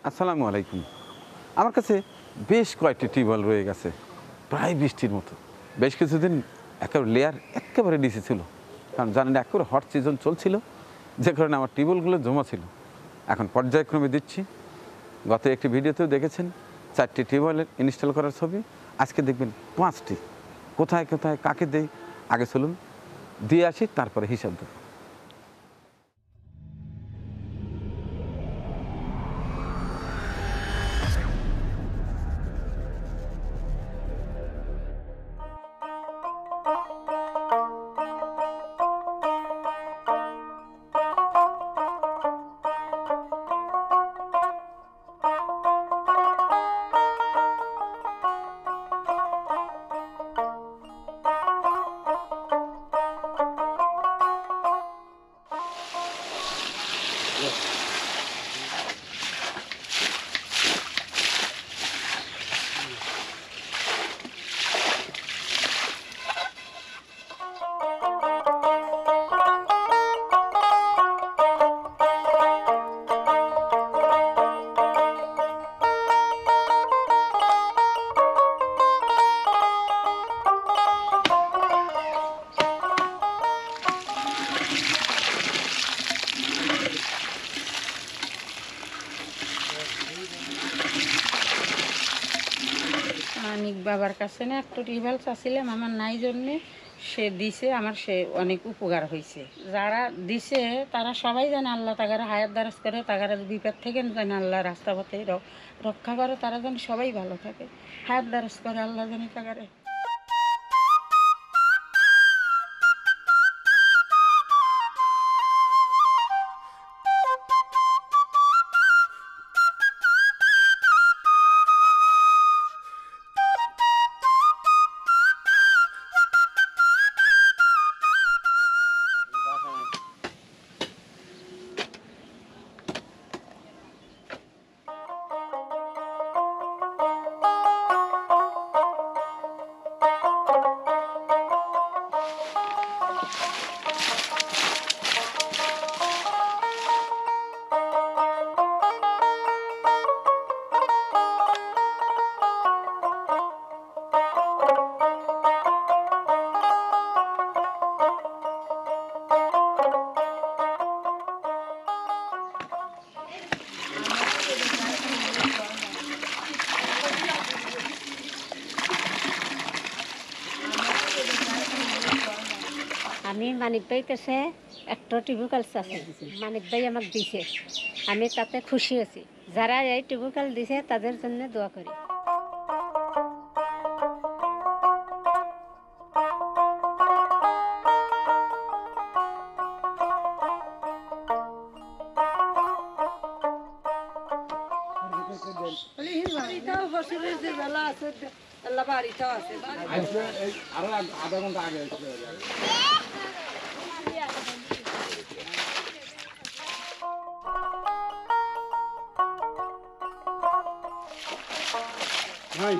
আসসালামু আলাইকুম। আমার কাছে বেশ কয়েকটি টিউবওয়েল রয়ে গেছে, প্রায় 20টির মতো। বেশ কিছুদিন একেবারে লেয়ার একেবারে নিচে ছিল, কারণ জানেন একেবারে হট সিজন চলছিল, যে কারণে আমার টিউবওয়েলগুলো জমা ছিল। এখন পর্যায়ক্রমে দিচ্ছি। গত একটি ভিডিওতেও দেখেছেন 4টি টিউবওয়েলের ইনস্টল করার ছবি, আজকে দেখবেন 5টি। কোথায় কোথায় কাকে দেই আগে চলুন দিয়ে আসি, তারপরে হিসাব দেব। মানিক বাবার কাছে না একটা টিউবওয়েল চাচ্ছিলাম, আমার নাই জন্যে সে দিছে, আমার সে অনেক উপকার হয়েছে। যারা দিছে তারা সবাই জানে আল্লাহ তাগারা হায়াত দারাজ করে, তাগারা বিপদ থেকে যেন আল্লাহ রাস্তা পথে রক্ষা করে, তারা যেন সবাই ভালো থাকে, হায়াত দারাজ করে আল্লাহ জানি তাগারে। আমি মানিক ভাই কাছে একটা টিউবওয়েল আছে, মানিক ভাই আমাকে দিছে, আমি তাতে খুশি আছি। যারা এই টিউবওয়েল দিছে তাদের জন্য দোয়া করি। আরো আধা ঘন্টা আগে ভাই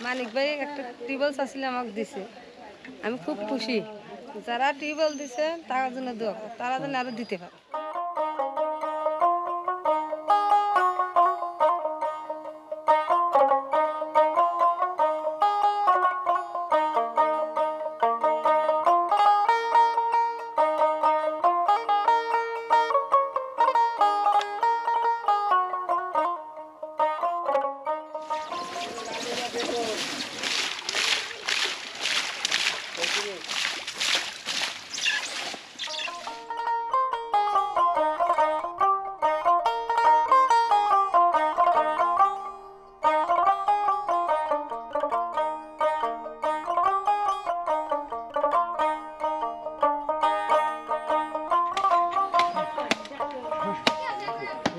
মানিক ভাই একটা টিউবওয়েল চাচ্ছিলাম, আমাকে দিছে, আমি খুব খুশি। যারা টিউবওয়েল দিছে তার জন্য দোয়া করি, তারা যেন আরো দিতে পারে।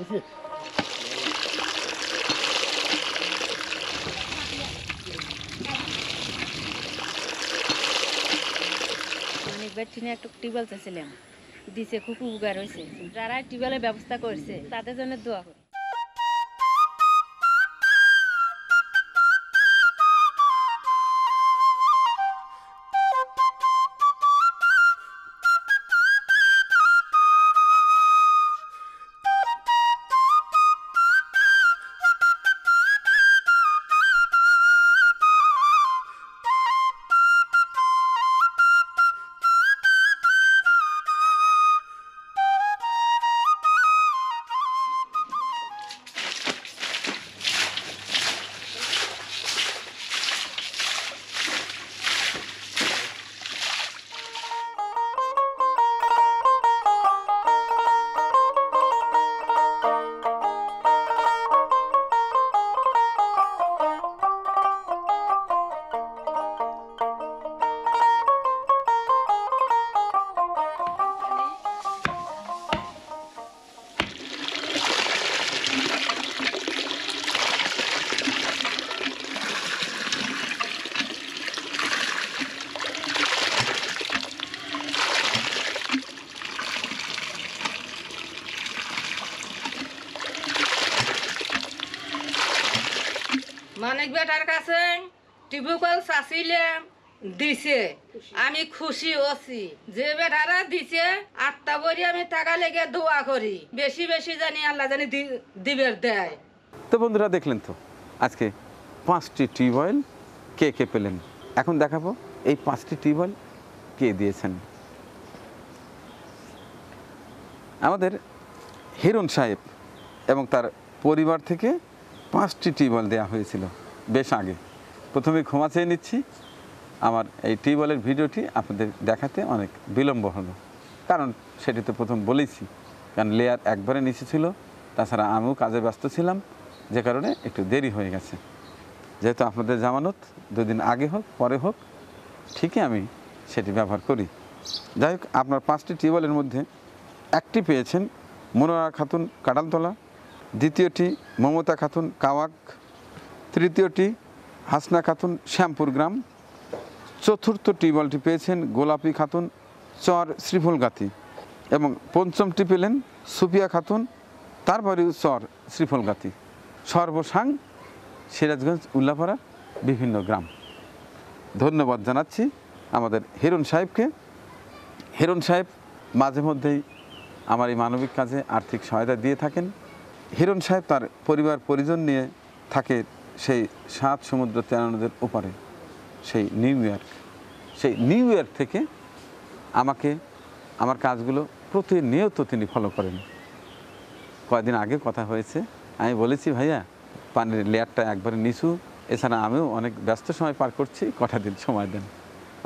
অনেকবার চিনে একটা টিউবওয়েল চাইছিলাম, দিছে, খুব উপকার হয়েছে। যারা টিউবওয়েলের ব্যবস্থা করছে তাদের জন্য দোয়া করি। মানিক বেটার কাছে টিউবওয়েল চাইছিলাম, দিছে, আমি খুশি হচ্ছি। যে বেটারা দিছে আত্মা বলি আমি টাকা লেগে দোয়া করি, বেশি বেশি জানি আল্লাহ জানি দিবের দেয়। তো বন্ধুরা দেখলেন তো আজকে 5টি টিউবওয়েল কে কে পেলেন। এখন দেখাবো এই 5টি টিউবওয়েল কে দিয়েছেন। আমাদের হিরণ সাহেব এবং তার পরিবার থেকে 5টি টিউবওয়েল দেওয়া হয়েছিল বেশ আগে। প্রথমে ক্ষমা চেয়ে নিচ্ছি, আমার এই টিউবওয়েলের ভিডিওটি আপনাদের দেখাতে অনেক বিলম্ব হলো, কারণ সেটি তো প্রথম বলেছি, কারণ লেয়ার একবারে নিচে ছিল, তাছাড়া আমিও কাজে ব্যস্ত ছিলাম, যে কারণে একটু দেরি হয়ে গেছে। যেহেতু আপনাদের জামানত 2 দিন আগে হোক পরে হোক ঠিকই আমি সেটি ব্যবহার করি। যাই হোক, আপনার 5টি টিউবওয়েলের মধ্যে একটি পেয়েছেন মনোরা খাতুন কাটালতলা, দ্বিতীয়টি মমতা খাতুন কাওয়াক, তৃতীয়টি হাসনা খাতুন শ্যামপুর গ্রাম, চতুর্থ টিউবওয়েলটি পেয়েছেন গোলাপি খাতুন চর শ্রীফুলগাতি এবং পঞ্চমটি পেলেন সুফিয়া খাতুন তার বাড়িও চর শ্রীফুলগাতি, সর্বসাং সিরাজগঞ্জ উল্লাপাড়ার বিভিন্ন গ্রাম। ধন্যবাদ জানাচ্ছি আমাদের হিরণ সাহেবকে। হিরণ সাহেব মাঝে মধ্যেই আমার এই মানবিক কাজে আর্থিক সহায়তা দিয়ে থাকেন। হিরণ সাহেব তার পরিবার পরিজন নিয়ে থাকে সেই 7 সমুদ্র 13 নদের ওপারে, সেই নিউ ইয়র্ক। সেই নিউ ইয়র্ক থেকে আমাকে আমার কাজগুলো প্রতিনিয়ত তিনি ফলো করেন। কয়েকদিন আগে কথা হয়েছে, আমি বলেছি ভাইয়া পানির লেয়ারটা একবারে নিচু, এছাড়া আমিও অনেক ব্যস্ত সময় পার করছি, কটা দিন সময় দেন।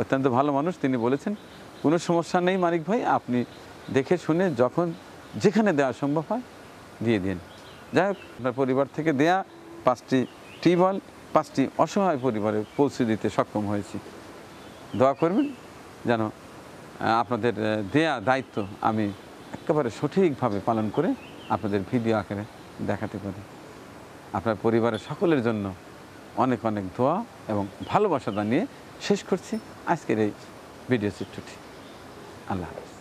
অত্যন্ত ভালো মানুষ, তিনি বলেছেন কোনো সমস্যা নেই মানিক ভাই, আপনি দেখে শুনে যখন যেখানে দেওয়া সম্ভব হয় দিয়ে দিন। যাই হোক, আপনার পরিবার থেকে দেয়া 5টি টিউবওয়েল 5টি অসহায় পরিবারে পৌঁছে দিতে সক্ষম হয়েছি। দোয়া করবেন যেন আপনাদের দেয়া দায়িত্ব আমি একেবারে সঠিকভাবে পালন করে আপনাদের ভিডিও আকারে দেখাতে পারি। আপনার পরিবারের সকলের জন্য অনেক অনেক দোয়া এবং ভালোবাসা জানিয়ে শেষ করছি আজকের এই ভিডিও চিত্রটি। আল্লাহ হাফেজ।